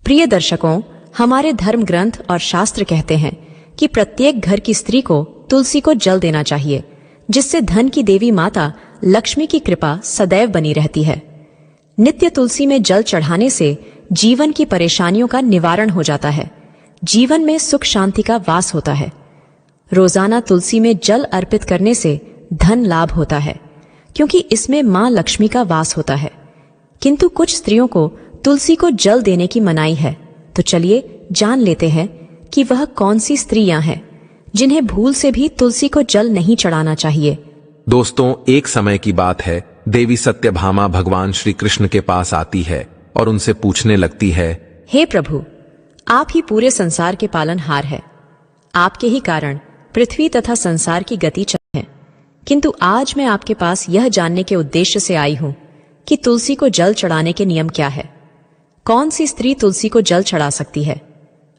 प्रिय दर्शकों, हमारे धर्म ग्रंथ और शास्त्र कहते हैं कि प्रत्येक घर की स्त्री को तुलसी को जल देना चाहिए, जिससे धन की देवी माता लक्ष्मी की कृपा सदैव बनी रहती है। नित्य तुलसी में जल चढ़ाने से जीवन की परेशानियों का निवारण हो जाता है, जीवन में सुख शांति का वास होता है। रोजाना तुलसी में जल अर्पित करने से धन लाभ होता है, क्योंकि इसमें मां लक्ष्मी का वास होता है। किंतु कुछ स्त्रियों को तुलसी को जल देने की मनाही है, तो चलिए जान लेते हैं कि वह कौन सी स्त्रियां हैं जिन्हें भूल से भी तुलसी को जल नहीं चढ़ाना चाहिए। दोस्तों, एक समय की बात है, देवी सत्यभामा भगवान श्री कृष्ण के पास आती है और उनसे पूछने लगती है, हे प्रभु, आप ही पूरे संसार के पालनहार हैं। आपके ही कारण पृथ्वी तथा संसार की गति चल है। किंतु आज मैं आपके पास यह जानने के उद्देश्य से आई हूं कि तुलसी को जल चढ़ाने के नियम क्या है। कौन सी स्त्री तुलसी को जल चढ़ा सकती है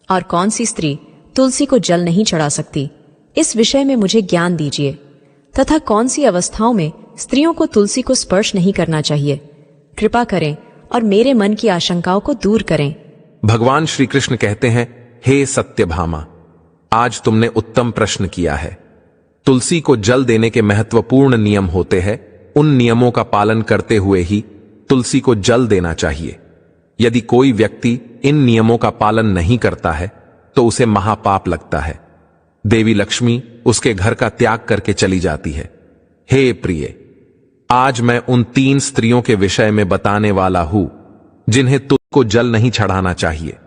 और कौन सी स्त्री तुलसी को जल नहीं चढ़ा सकती, इस विषय में मुझे ज्ञान दीजिए। तथा कौन सी अवस्थाओं में स्त्रियों को तुलसी को स्पर्श नहीं करना चाहिए, कृपा करें और मेरे मन की आशंकाओं को दूर करें। भगवान श्री कृष्ण कहते हैं, हे सत्यभामा, आज तुमने उत्तम प्रश्न किया है। तुलसी को जल देने के महत्वपूर्ण नियम होते हैं। उन नियमों का पालन करते हुए ही तुलसी को जल देना चाहिए। यदि कोई व्यक्ति इन नियमों का पालन नहीं करता है तो उसे महापाप लगता है। देवी लक्ष्मी उसके घर का त्याग करके चली जाती है। हे प्रिय, आज मैं उन 3 स्त्रियों के विषय में बताने वाला हूं जिन्हें तुलसी को जल नहीं चढ़ाना चाहिए।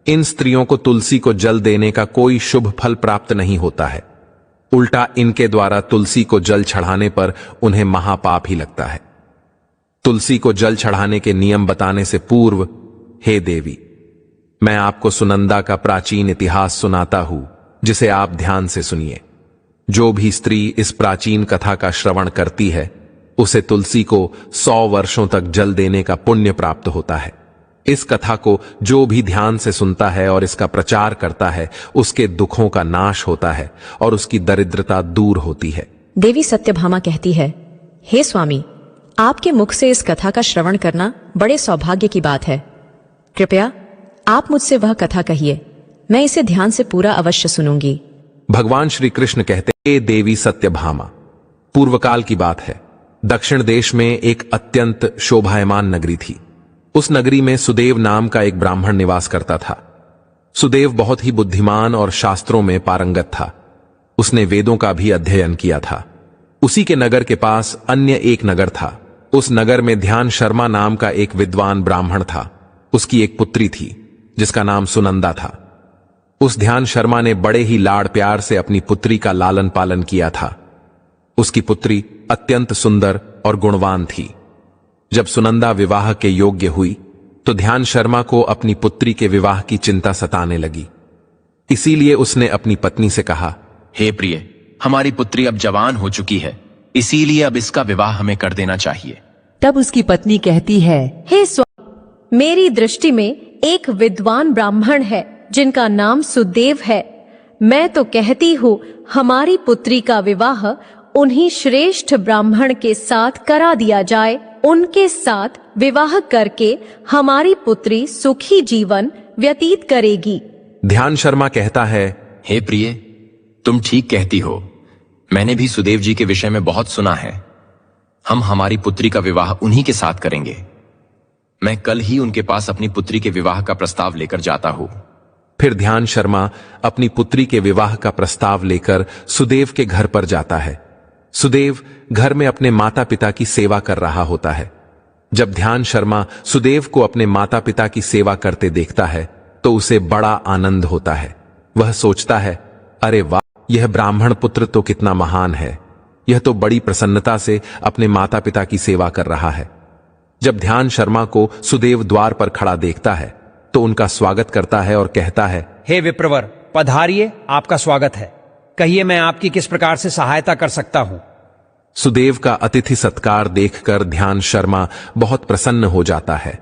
इन स्त्रियों को तुलसी को जल देने का कोई शुभ फल प्राप्त नहीं होता है, उल्टा इनके द्वारा तुलसी को जल चढ़ाने पर उन्हें महापाप ही लगता है। तुलसी को जल चढ़ाने के नियम बताने से पूर्व, हे देवी, मैं आपको सुनंदा का प्राचीन इतिहास सुनाता हूं, जिसे आप ध्यान से सुनिए। जो भी स्त्री इस प्राचीन कथा का श्रवण करती है, उसे तुलसी को 100 वर्षों तक जल देने का पुण्य प्राप्त होता है। इस कथा को जो भी ध्यान से सुनता है और इसका प्रचार करता है, उसके दुखों का नाश होता है और उसकी दरिद्रता दूर होती है। देवी सत्यभामा कहती है, हे स्वामी, आपके मुख से इस कथा का श्रवण करना बड़े सौभाग्य की बात है। कृपया आप मुझसे वह कथा कहिए, मैं इसे ध्यान से पूरा अवश्य सुनूंगी। भगवान श्री कृष्ण कहते हैं, हे देवी सत्यभामा, पूर्वकाल की बात है। दक्षिण देश में एक अत्यंत शोभायमान नगरी थी। उस नगरी में सुदेव नाम का एक ब्राह्मण निवास करता था। सुदेव बहुत ही बुद्धिमान और शास्त्रों में पारंगत था। उसने वेदों का भी अध्ययन किया था। उसी के नगर के पास अन्य एक नगर था। उस नगर में ध्यान शर्मा नाम का एक विद्वान ब्राह्मण था। उसकी एक पुत्री थी जिसका नाम सुनंदा था। उस ध्यान शर्मा ने बड़े ही लाड़ प्यार से अपनी पुत्री का लालन पालन किया था। उसकी पुत्री अत्यंत सुंदर और गुणवान थी। जब सुनंदा विवाह के योग्य हुई तो ध्यान शर्मा को अपनी पुत्री के विवाह की चिंता सताने लगी। इसीलिए उसने अपनी पत्नी से कहा, हे प्रिय, हमारी पुत्री अब जवान हो चुकी है, इसीलिए अब इसका विवाह हमें कर देना चाहिए। तब उसकी पत्नी कहती है, हे स्वामी, मेरी दृष्टि में एक विद्वान ब्राह्मण है जिनका नाम सुदेव है। मैं तो कहती हूँ हमारी पुत्री का विवाह उन्हीं श्रेष्ठ ब्राह्मण के साथ करा दिया जाए। उनके साथ विवाह करके हमारी पुत्री सुखी जीवन व्यतीत करेगी। ध्यान शर्मा कहता है, हे प्रिय, तुम ठीक कहती हो। मैंने भी सुदेव जी के विषय में बहुत सुना है। हम हमारी पुत्री का विवाह उन्हीं के साथ करेंगे। मैं कल ही उनके पास अपनी पुत्री के विवाह का प्रस्ताव लेकर जाता हूं। फिर ध्यान शर्मा अपनी पुत्री के विवाह का प्रस्ताव लेकर सुदेव के घर पर जाता है। सुदेव घर में अपने माता पिता की सेवा कर रहा होता है। जब ध्यान शर्मा सुदेव को अपने माता पिता की सेवा करते देखता है तो उसे बड़ा आनंद होता है। वह सोचता है, अरे वाह, यह ब्राह्मण पुत्र तो कितना महान है। यह तो बड़ी प्रसन्नता से अपने माता पिता की सेवा कर रहा है। जब ध्यान शर्मा को सुदेव द्वार पर खड़ा देखता है तो उनका स्वागत करता है और कहता है, हे विप्रवर, पधारिए, आपका स्वागत है। कहिए, मैं आपकी किस प्रकार से सहायता कर सकता हूं। सुदेव का अतिथि सत्कार देखकर ध्यान शर्मा बहुत प्रसन्न हो जाता है।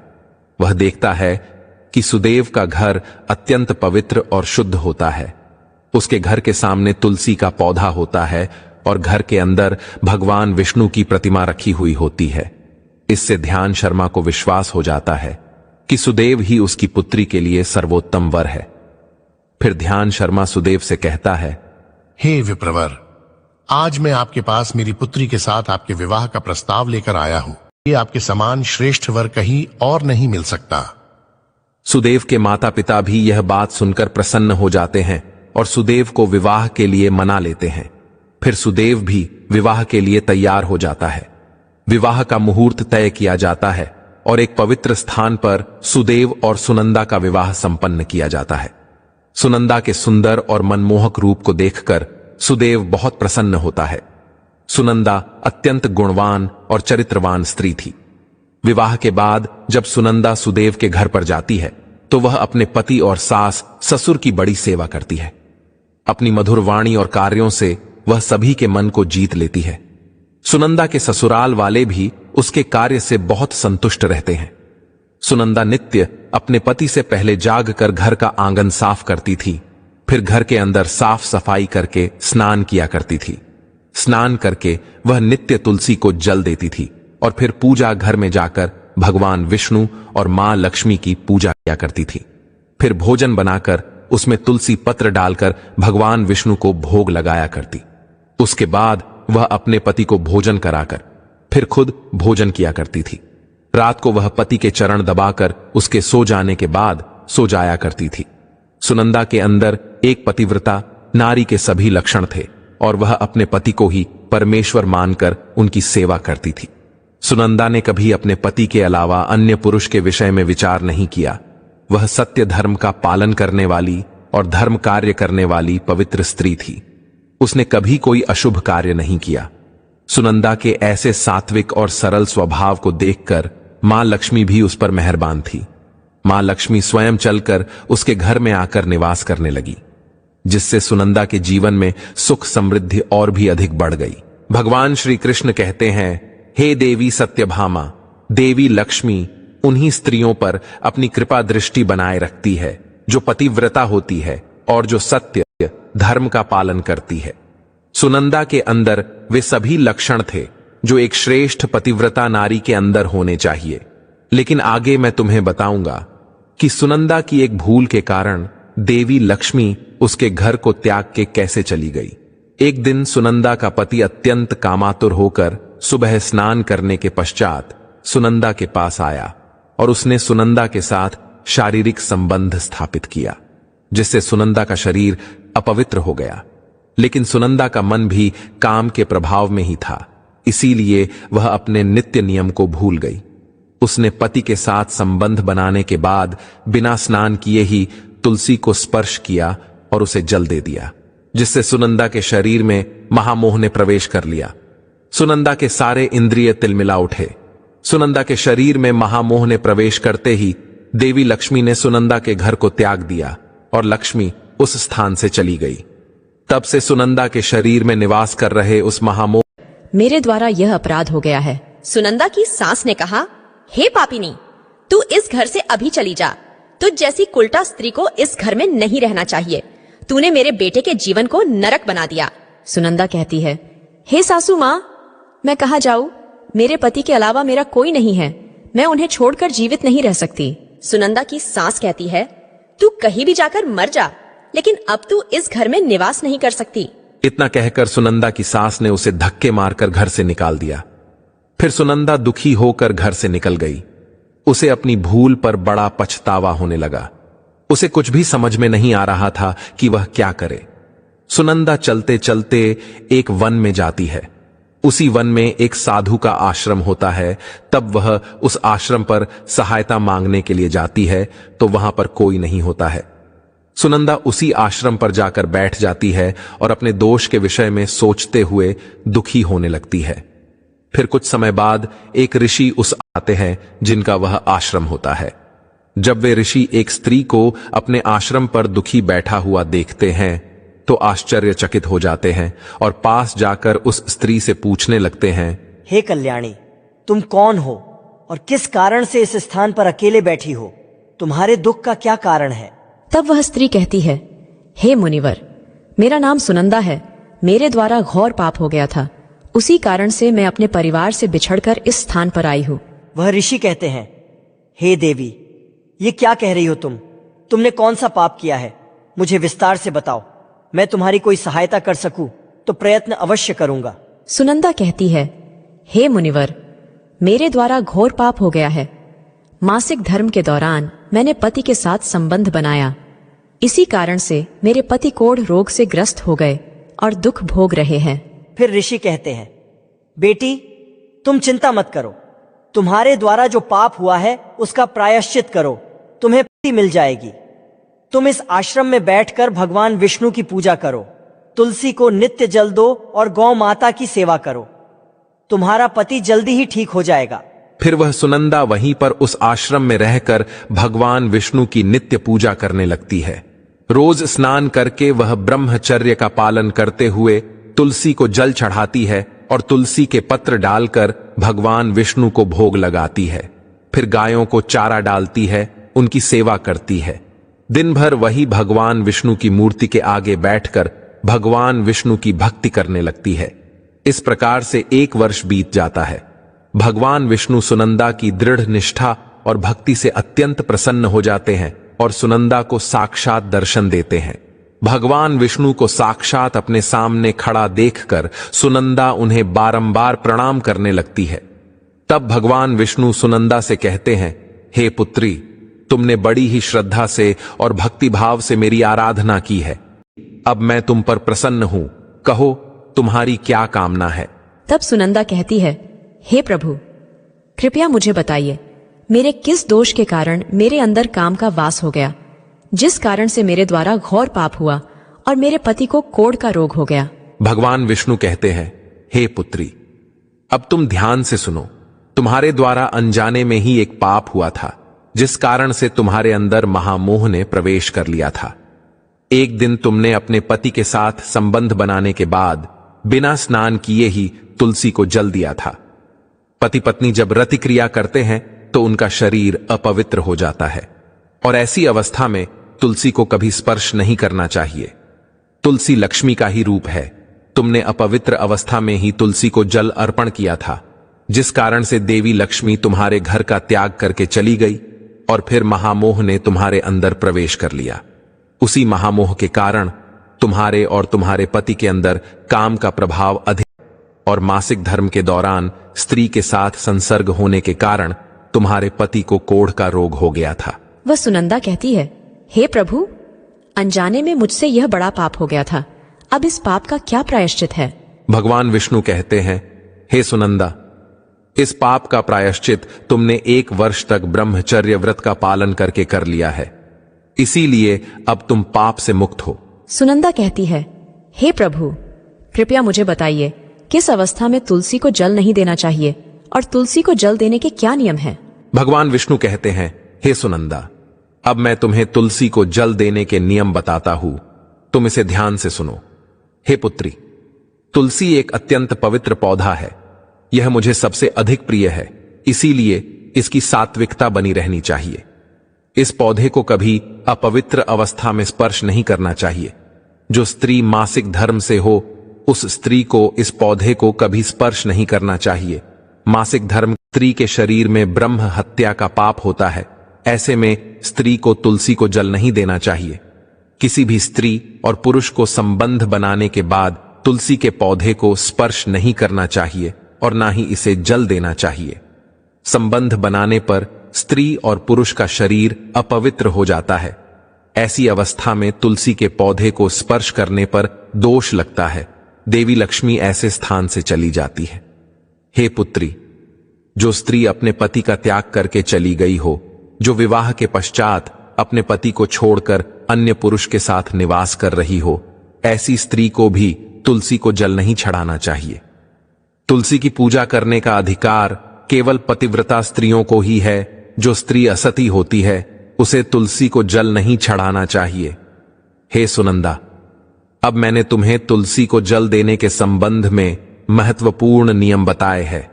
वह देखता है कि सुदेव का घर अत्यंत पवित्र और शुद्ध होता है। उसके घर के सामने तुलसी का पौधा होता है और घर के अंदर भगवान विष्णु की प्रतिमा रखी हुई होती है। इससे ध्यान शर्मा को विश्वास हो जाता है कि सुदेव ही उसकी पुत्री के लिए सर्वोत्तम वर है। फिर ध्यान शर्मा सुदेव से कहता है, हे विप्रवर, आज मैं आपके पास मेरी पुत्री के साथ आपके विवाह का प्रस्ताव लेकर आया हूं। ये आपके समान श्रेष्ठ वर कहीं और नहीं मिल सकता। सुदेव के माता पिता भी यह बात सुनकर प्रसन्न हो जाते हैं और सुदेव को विवाह के लिए मना लेते हैं। फिर सुदेव भी विवाह के लिए तैयार हो जाता है। विवाह का मुहूर्त तय किया जाता है और एक पवित्र स्थान पर सुदेव और सुनंदा का विवाह संपन्न किया जाता है। सुनंदा के सुंदर और मनमोहक रूप को देखकर सुदेव बहुत प्रसन्न होता है। सुनंदा अत्यंत गुणवान और चरित्रवान स्त्री थी। विवाह के बाद जब सुनंदा सुदेव के घर पर जाती है तो वह अपने पति और सास ससुर की बड़ी सेवा करती है। अपनी मधुर वाणी और कार्यों से वह सभी के मन को जीत लेती है। सुनंदा के ससुराल वाले भी उसके कार्य से बहुत संतुष्ट रहते हैं। सुनंदा नित्य अपने पति से पहले जागकर घर का आंगन साफ करती थी, फिर घर के अंदर साफ सफाई करके स्नान किया करती थी। स्नान करके वह नित्य तुलसी को जल देती थी और फिर पूजा घर में जाकर भगवान विष्णु और मां लक्ष्मी की पूजा किया करती थी। फिर भोजन बनाकर उसमें तुलसी पत्र डालकर भगवान विष्णु को भोग लगाया करती। उसके बाद वह अपने पति को भोजन कराकर फिर खुद भोजन किया करती थी। रात को वह पति के चरण दबाकर उसके सो जाने के बाद सो जाया करती थी। सुनंदा के अंदर एक पतिव्रता नारी के सभी लक्षण थे और वह अपने पति को ही परमेश्वर मानकर उनकी सेवा करती थी। सुनंदा ने कभी अपने पति के अलावा अन्य पुरुष के विषय में विचार नहीं किया। वह सत्य धर्म का पालन करने वाली और धर्म कार्य करने वाली पवित्र स्त्री थी। उसने कभी कोई अशुभ कार्य नहीं किया। सुनंदा के ऐसे सात्विक और सरल स्वभाव को देखकर मां लक्ष्मी भी उस पर मेहरबान थी। मां लक्ष्मी स्वयं चलकर उसके घर में आकर निवास करने लगी, जिससे सुनंदा के जीवन में सुख समृद्धि और भी अधिक बढ़ गई। भगवान श्री कृष्ण कहते हैं, हे देवी सत्यभामा, देवी लक्ष्मी उन्हीं स्त्रियों पर अपनी कृपा दृष्टि बनाए रखती है जो पतिव्रता होती है और जो सत्य धर्म का पालन करती है। सुनंदा के अंदर वे सभी लक्षण थे जो एक श्रेष्ठ पतिव्रता नारी के अंदर होने चाहिए। लेकिन आगे मैं तुम्हें बताऊंगा कि सुनंदा की एक भूल के कारण देवी लक्ष्मी उसके घर को त्याग के कैसे चली गई। एक दिन सुनंदा का पति अत्यंत कामातुर होकर सुबह स्नान करने के पश्चात सुनंदा के पास आया और उसने सुनंदा के साथ शारीरिक संबंध स्थापित किया, जिससे सुनंदा का शरीर अपवित्र हो गया। लेकिन सुनंदा का मन भी काम के प्रभाव में ही था, इसीलिए वह अपने नित्य नियम को भूल गई। उसने पति के साथ संबंध बनाने के बाद बिना स्नान किए ही तुलसी को स्पर्श किया और उसे जल दे दिया, जिससे सुनंदा के शरीर में महामोह ने प्रवेश कर लिया। सुनंदा के सारे इंद्रिय तिलमिला उठे। सुनंदा के शरीर में महामोह ने प्रवेश करते ही देवी लक्ष्मी ने सुनंदा के घर को त्याग दिया और लक्ष्मी उस स्थान से चली गई। तब से सुनंदा के शरीर में निवास कर रहे उस महामोह मेरे द्वारा यह अपराध हो गया है। सुनंदा की सास ने कहा, हे पापिनी, तू इस घर से अभी चली जा। तुझ जैसी कुलटा स्त्री को इस घर में नहीं रहना चाहिए। तूने मेरे बेटे के जीवन को नरक बना दिया। सुनंदा कहती है, हे सासू मां, मैं कहाँ जाऊं? मेरे पति के अलावा मेरा कोई नहीं है। मैं उन्हें छोड़कर जीवित नहीं रह सकती। सुनंदा की सास कहती है, तू कहीं भी जाकर मर जा, लेकिन अब तू इस घर में निवास नहीं कर सकती। इतना कहकर सुनंदा की सास ने उसे धक्के मारकर घर से निकाल दिया। फिर सुनंदा दुखी होकर घर से निकल गई। उसे अपनी भूल पर बड़ा पछतावा होने लगा। उसे कुछ भी समझ में नहीं आ रहा था कि वह क्या करे। सुनंदा चलते चलते एक वन में जाती है। उसी वन में एक साधु का आश्रम होता है। तब वह उस आश्रम पर सहायता मांगने के लिए जाती है तो वहां पर कोई नहीं होता है। सुनंदा उसी आश्रम पर जाकर बैठ जाती है और अपने दोष के विषय में सोचते हुए दुखी होने लगती है। फिर कुछ समय बाद एक ऋषि उस आते हैं जिनका वह आश्रम होता है। जब वे ऋषि एक स्त्री को अपने आश्रम पर दुखी बैठा हुआ देखते हैं तो आश्चर्यचकित हो जाते हैं और पास जाकर उस स्त्री से पूछने लगते हैं, हे कल्याणी, तुम कौन हो और किस कारण से इस स्थान पर अकेले बैठी हो? तुम्हारे दुख का क्या कारण है? तब वह स्त्री कहती है, हे मुनिवर, मेरा नाम सुनंदा है। मेरे द्वारा घोर पाप हो गया था। उसी कारण से मैं अपने परिवार से बिछड़कर इस स्थान पर आई हूँ। वह ऋषि कहते हैं, हे देवी, ये क्या कह रही हो तुमने कौन सा पाप किया है? मुझे विस्तार से बताओ। मैं तुम्हारी कोई सहायता कर सकूं तो प्रयत्न अवश्य करूंगा। सुनंदा कहती है, हे मुनिवर, मेरे द्वारा घोर पाप हो गया है। मासिक धर्म के दौरान मैंने पति के साथ संबंध बनाया। इसी कारण से मेरे पति कोढ़ रोग से ग्रस्त हो गए और दुख भोग रहे हैं। फिर ऋषि कहते हैं, बेटी तुम चिंता मत करो, तुम्हारे द्वारा जो पाप हुआ है उसका प्रायश्चित करो, तुम्हें पति मिल जाएगी। तुम इस आश्रम में बैठकर भगवान विष्णु की पूजा करो, तुलसी को नित्य जल दो और गौ माता की सेवा करो, तुम्हारा पति जल्दी ही ठीक हो जाएगा। फिर वह सुनंदा वहीं पर उस आश्रम में रहकर भगवान विष्णु की नित्य पूजा करने लगती है। रोज स्नान करके वह ब्रह्मचर्य का पालन करते हुए तुलसी को जल चढ़ाती है और तुलसी के पत्र डालकर भगवान विष्णु को भोग लगाती है। फिर गायों को चारा डालती है, उनकी सेवा करती है। दिन भर वही भगवान विष्णु की मूर्ति के आगे बैठकर भगवान विष्णु की भक्ति करने लगती है। इस प्रकार से 1 वर्ष बीत जाता है। भगवान विष्णु सुनंदा की दृढ़ निष्ठा और भक्ति से अत्यंत प्रसन्न हो जाते हैं और सुनंदा को साक्षात दर्शन देते हैं। भगवान विष्णु को साक्षात अपने सामने खड़ा देखकर सुनंदा उन्हें बारंबार प्रणाम करने लगती है। तब भगवान विष्णु सुनंदा से कहते हैं, हे पुत्री, तुमने बड़ी ही श्रद्धा से और भक्ति भाव से मेरी आराधना की है। अब मैं तुम पर प्रसन्न हूं, कहो तुम्हारी क्या कामना है? तब सुनंदा कहती है, हे प्रभु, कृपया मुझे बताइए, मेरे किस दोष के कारण मेरे अंदर काम का वास हो गया, जिस कारण से मेरे द्वारा घोर पाप हुआ और मेरे पति को कोढ़ का रोग हो गया? भगवान विष्णु कहते हैं, हे पुत्री, अब तुम ध्यान से सुनो। तुम्हारे द्वारा अनजाने में ही एक पाप हुआ था, जिस कारण से तुम्हारे अंदर महामोह ने प्रवेश कर लिया था। एक दिन तुमने अपने पति के साथ संबंध बनाने के बाद बिना स्नान किए ही तुलसी को जल दिया था। पति पत्नी जब रति क्रिया करते हैं तो उनका शरीर अपवित्र हो जाता है और ऐसी अवस्था में तुलसी को कभी स्पर्श नहीं करना चाहिए। तुलसी लक्ष्मी का ही रूप है। तुमने अपवित्र अवस्था में ही तुलसी को जल अर्पण किया था, जिस कारण से देवी लक्ष्मी तुम्हारे घर का त्याग करके चली गई और फिर महामोह ने तुम्हारे अंदर प्रवेश कर लिया। उसी महामोह के कारण तुम्हारे और तुम्हारे पति के अंदर काम का प्रभाव अधिक और मासिक धर्म के दौरान स्त्री के साथ संसर्ग होने के कारण तुम्हारे पति को कोढ़ का रोग हो गया था। वह सुनंदा कहती है, हे प्रभु, अनजाने में मुझसे यह बड़ा पाप हो गया था। अब इस पाप का क्या प्रायश्चित है? भगवान विष्णु कहते हैं, हे सुनंदा, इस पाप का प्रायश्चित तुमने 1 वर्ष तक ब्रह्मचर्य व्रत का पालन करके कर लिया है, इसीलिए अब तुम पाप से मुक्त हो। सुनंदा कहती है, हे प्रभु, कृपया मुझे बताइए, किस अवस्था में तुलसी को जल नहीं देना चाहिए और तुलसी को जल देने के क्या नियम हैं? भगवान विष्णु कहते हैं, हे सुनंदा, अब मैं तुम्हें तुलसी को जल देने के नियम बताता हूं, तुम इसे ध्यान से सुनो। हे पुत्री, तुलसी एक अत्यंत पवित्र पौधा है। यह मुझे सबसे अधिक प्रिय है, इसीलिए इसकी सात्विकता बनी रहनी चाहिए। इस पौधे को कभी अपवित्र अवस्था में स्पर्श नहीं करना चाहिए। जो स्त्री मासिक धर्म से हो, उस स्त्री को इस पौधे को कभी स्पर्श नहीं करना चाहिए। मासिक धर्म स्त्री के शरीर में ब्रह्म हत्या का पाप होता है। ऐसे में स्त्री को तुलसी को जल नहीं देना चाहिए। किसी भी स्त्री और पुरुष को संबंध बनाने के बाद तुलसी के पौधे को स्पर्श नहीं करना चाहिए और ना ही इसे जल देना चाहिए। संबंध बनाने पर स्त्री और पुरुष का शरीर अपवित्र हो जाता है। ऐसी अवस्था में तुलसी के पौधे को स्पर्श करने पर दोष लगता है। देवी लक्ष्मी ऐसे स्थान से चली जाती है। हे पुत्री, जो स्त्री अपने पति का त्याग करके चली गई हो, जो विवाह के पश्चात अपने पति को छोड़कर अन्य पुरुष के साथ निवास कर रही हो, ऐसी स्त्री को भी तुलसी को जल नहीं चढ़ाना चाहिए। तुलसी की पूजा करने का अधिकार केवल पतिव्रता स्त्रियों को ही है। जो स्त्री असती होती है, उसे तुलसी को जल नहीं चढ़ाना चाहिए। हे सुनंदा, अब मैंने तुम्हें तुलसी को जल देने के संबंध में महत्वपूर्ण नियम बताए हैं,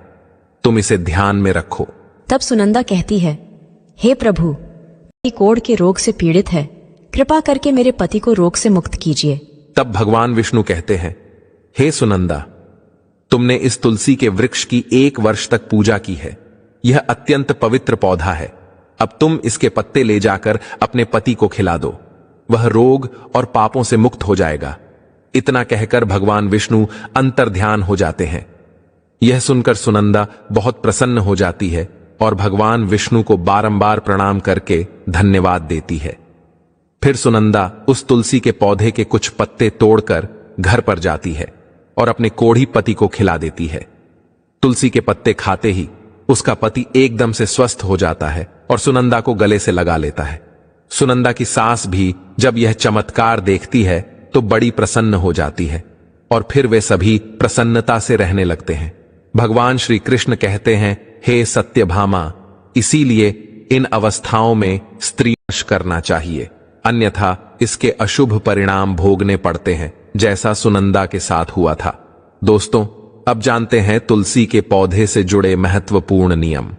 तुम इसे ध्यान में रखो। तब सुनंदा कहती है, हे प्रभु, पति कोढ़ के रोग से पीड़ित है, कृपा करके मेरे पति को रोग से मुक्त कीजिए। तब भगवान विष्णु कहते हैं, हे सुनंदा, तुमने इस तुलसी के वृक्ष की 1 वर्ष तक पूजा की है। यह अत्यंत पवित्र पौधा है। अब तुम इसके पत्ते ले जाकर अपने पति को खिला दो, वह रोग और पापों से मुक्त हो जाएगा। इतना कहकर भगवान विष्णु अंतर्ध्यान हो जाते हैं। यह सुनकर सुनंदा बहुत प्रसन्न हो जाती है और भगवान विष्णु को बारंबार प्रणाम करके धन्यवाद देती है। फिर सुनंदा उस तुलसी के पौधे के कुछ पत्ते तोड़कर घर पर जाती है और अपने कोढ़ी पति को खिला देती है। तुलसी के पत्ते खाते ही उसका पति एकदम से स्वस्थ हो जाता है और सुनंदा को गले से लगा लेता है। सुनंदा की सास भी जब यह चमत्कार देखती है तो बड़ी प्रसन्न हो जाती है और फिर वे सभी प्रसन्नता से रहने लगते हैं। भगवान श्री कृष्ण कहते हैं, हे सत्यभामा, इसीलिए इन अवस्थाओं में स्त्री वश करना चाहिए, अन्यथा इसके अशुभ परिणाम भोगने पड़ते हैं, जैसा सुनंदा के साथ हुआ था। दोस्तों, अब जानते हैं तुलसी के पौधे से जुड़े महत्वपूर्ण नियम।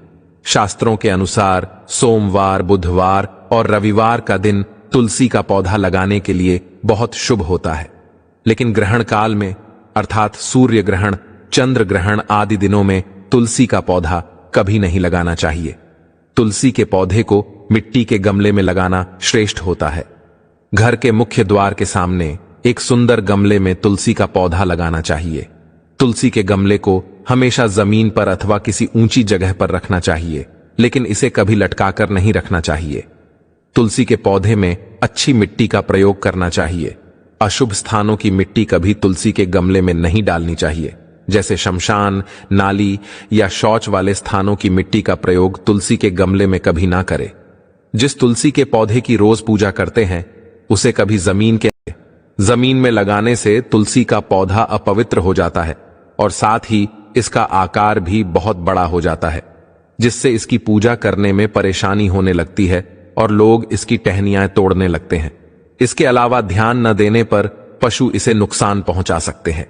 शास्त्रों के अनुसार सोमवार, बुधवार और रविवार का दिन तुलसी का पौधा लगाने के लिए बहुत शुभ होता है, लेकिन ग्रहण काल में अर्थात सूर्य ग्रहण, चंद्र ग्रहण आदि दिनों में तुलसी का पौधा कभी नहीं लगाना चाहिए। तुलसी के पौधे को मिट्टी के गमले में लगाना श्रेष्ठ होता है। घर के मुख्य द्वार के सामने एक सुंदर गमले में तुलसी का पौधा लगाना चाहिए। तुलसी के गमले को हमेशा जमीन पर अथवा किसी ऊंची जगह पर रखना चाहिए, लेकिन इसे कभी लटकाकर नहीं रखना चाहिए। तुलसी के पौधे में अच्छी मिट्टी का प्रयोग करना चाहिए। अशुभ स्थानों की मिट्टी कभी तुलसी के गमले में नहीं डालनी चाहिए, जैसे शमशान, नाली या शौच वाले स्थानों की मिट्टी का प्रयोग तुलसी के गमले में कभी ना करें। जिस तुलसी के पौधे की रोज पूजा करते हैं उसे कभी जमीन में लगाने से तुलसी का पौधा अपवित्र हो जाता है और साथ ही इसका आकार भी बहुत बड़ा हो जाता है, जिससे इसकी पूजा करने में परेशानी होने लगती है और लोग इसकी टहनियां तोड़ने लगते हैं। इसके अलावा ध्यान न देने पर पशु इसे नुकसान पहुंचा सकते हैं।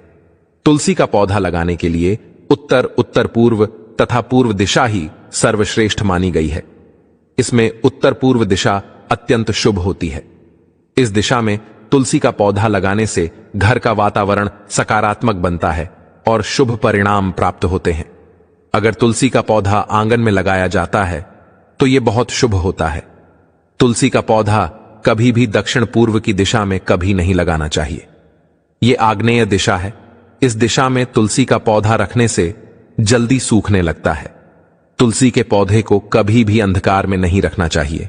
तुलसी का पौधा लगाने के लिए उत्तर, उत्तर पूर्व तथा पूर्व दिशा ही सर्वश्रेष्ठ मानी गई है। इसमें उत्तर पूर्व दिशा अत्यंत शुभ होती है। इस दिशा में तुलसी का पौधा लगाने से घर का वातावरण सकारात्मक बनता है और शुभ परिणाम प्राप्त होते हैं। अगर तुलसी का पौधा आंगन में लगाया जाता है तो यह बहुत शुभ होता है। तुलसी का पौधा कभी भी दक्षिण पूर्व की दिशा में कभी नहीं लगाना चाहिए। यह आग्नेय दिशा है। इस दिशा में तुलसी का पौधा रखने से जल्दी सूखने लगता है। तुलसी के पौधे को कभी भी अंधकार में नहीं रखना चाहिए।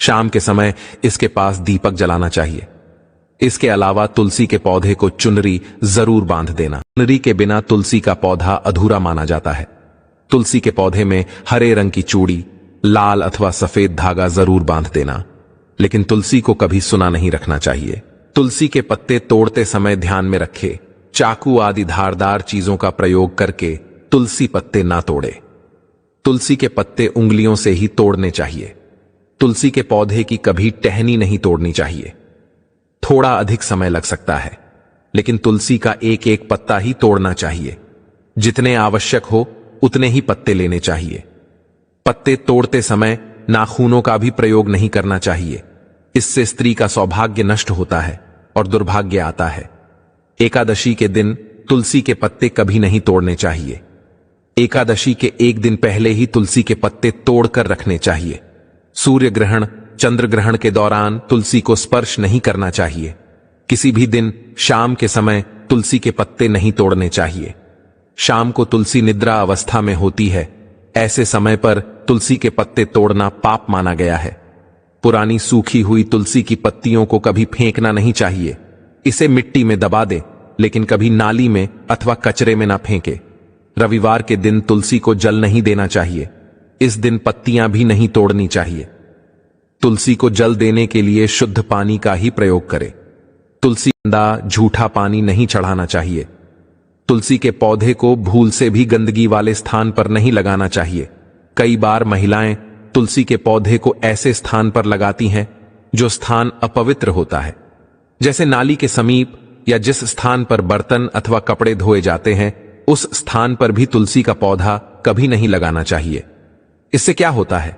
शाम के समय इसके पास दीपक जलाना चाहिए। इसके अलावा तुलसी के पौधे को चुनरी जरूर बांध देना। चुनरी के बिना तुलसी का पौधा अधूरा माना जाता है। तुलसी के पौधे में हरे रंग की चूड़ी, लाल अथवा सफेद धागा जरूर बांध देना, लेकिन तुलसी को कभी सुना नहीं रखना चाहिए। तुलसी के पत्ते तोड़ते समय ध्यान में रखे, चाकू आदि धारदार चीजों का प्रयोग करके तुलसी पत्ते ना तोड़े। तुलसी के पत्ते उंगलियों से ही तोड़ने चाहिए। तुलसी के पौधे की कभी टहनी नहीं तोड़नी चाहिए। थोड़ा अधिक समय लग सकता है, लेकिन तुलसी का एक एक पत्ता ही तोड़ना चाहिए। जितने आवश्यक हो उतने ही पत्ते लेने चाहिए। पत्ते तोड़ते समय नाखूनों का भी प्रयोग नहीं करना चाहिए। इससे स्त्री का सौभाग्य नष्ट होता है और दुर्भाग्य आता है। एकादशी के दिन तुलसी के पत्ते कभी नहीं तोड़ने चाहिए। एकादशी के एक दिन पहले ही तुलसी के पत्ते तोड़कर रखने चाहिए। सूर्य ग्रहण, चंद्र ग्रहण के दौरान तुलसी को स्पर्श नहीं करना चाहिए। किसी भी दिन शाम के समय तुलसी के पत्ते नहीं तोड़ने चाहिए। शाम को तुलसी निद्रा अवस्था में होती है। ऐसे समय पर तुलसी के पत्ते तोड़ना पाप माना गया है। पुरानी सूखी हुई तुलसी की पत्तियों को कभी फेंकना नहीं चाहिए। इसे मिट्टी में दबा दे, लेकिन कभी नाली में अथवा कचरे में ना फेंके। रविवार के दिन तुलसी को जल नहीं देना चाहिए। इस दिन पत्तियां भी नहीं तोड़नी चाहिए। तुलसी को जल देने के लिए शुद्ध पानी का ही प्रयोग करें। तुलसी गंदा झूठा पानी नहीं चढ़ाना चाहिए। तुलसी के पौधे को भूल से भी गंदगी वाले स्थान पर नहीं लगाना चाहिए। कई बार महिलाएं तुलसी के पौधे को ऐसे स्थान पर लगाती हैं जो स्थान अपवित्र होता है, जैसे नाली के समीप या जिस स्थान पर बर्तन अथवा कपड़े धोए जाते हैं उस स्थान पर भी तुलसी का पौधा कभी नहीं लगाना चाहिए। इससे क्या होता है?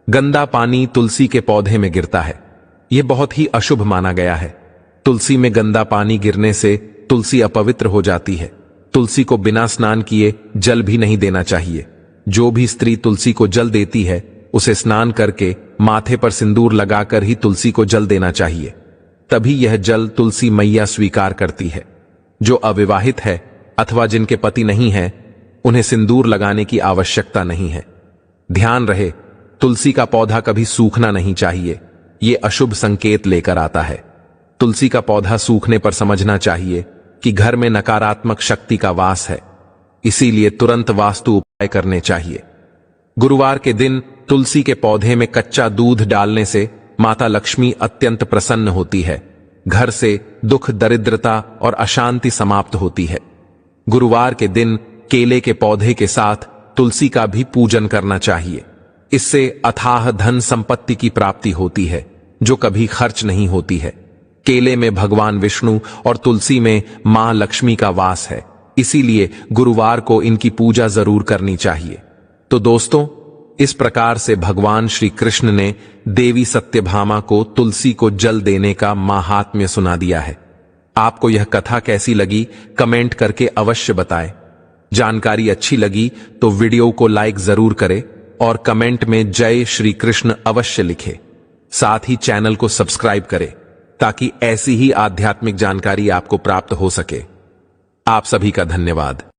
गंदा पानी तुलसी के पौधे में गिरता है। यह बहुत ही अशुभ माना गया है। तुलसी में गंदा पानी गिरने से तुलसी अपवित्र हो जाती है। तुलसी को बिना स्नान किए जल भी नहीं देना चाहिए। जो भी स्त्री तुलसी को जल देती है उसे स्नान करके माथे पर सिंदूर लगाकर ही तुलसी को जल देना चाहिए। तभी यह जल तुलसी मैया स्वीकार करती है। जो अविवाहित है अथवा जिनके पति नहीं है, उन्हें सिंदूर लगाने की आवश्यकता नहीं है। ध्यान रहे, तुलसी का पौधा कभी सूखना नहीं चाहिए, ये अशुभ संकेत लेकर आता है। तुलसी का पौधा सूखने पर समझना चाहिए कि घर में नकारात्मक शक्ति का वास है, इसीलिए तुरंत वास्तु उपाय करने चाहिए। गुरुवार के दिन तुलसी के पौधे में कच्चा दूध डालने से माता लक्ष्मी अत्यंत प्रसन्न होती है। घर से दुख, दरिद्रता और अशांति समाप्त होती है। गुरुवार के दिन केले के पौधे के साथ तुलसी का भी पूजन करना चाहिए। इससे अथाह धन संपत्ति की प्राप्ति होती है, जो कभी खर्च नहीं होती है। केले में भगवान विष्णु और तुलसी में मां लक्ष्मी का वास है, इसीलिए गुरुवार को इनकी पूजा जरूर करनी चाहिए। तो दोस्तों, इस प्रकार से भगवान श्री कृष्ण ने देवी सत्यभामा को तुलसी को जल देने का माहात्म्य सुना दिया है। आपको यह कथा कैसी लगी कमेंट करके अवश्य बताएं। जानकारी अच्छी लगी तो वीडियो को लाइक जरूर करें और कमेंट में जय श्री कृष्ण अवश्य लिखें। साथ ही चैनल को सब्सक्राइब करें ताकि ऐसी ही आध्यात्मिक जानकारी आपको प्राप्त हो सके। आप सभी का धन्यवाद।